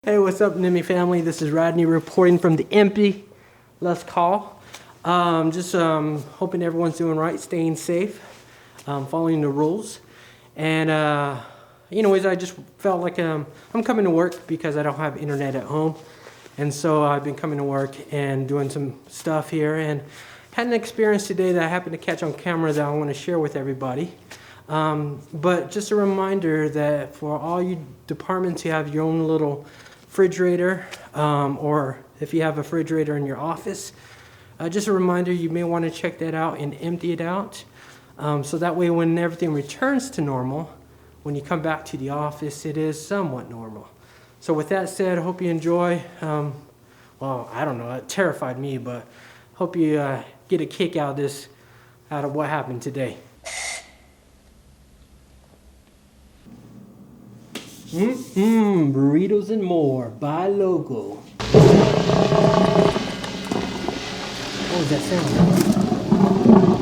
Hey, what's up, NIMI family? This is Rodney reporting from the empty Let's Call. Just hoping everyone's doing right, staying safe, following the rules. And anyways, I just felt like I'm coming to work because I don't have internet at home. And so I've been coming to work and doing some stuff here, and had an experience today that I happened to catch on camera that I want to share with everybody. But just a reminder that for all you departments, you have your own little refrigerator, or if you have a refrigerator in your office, just a reminder, you may want to check that out and empty it out, so that way when everything returns to normal, when you come back to the office, it is somewhat normal. So with that said, I hope you enjoy. Well, I don't know, it terrified me, but hope you get a kick out of what happened today. Burritos and more. Buy local. What was that sound?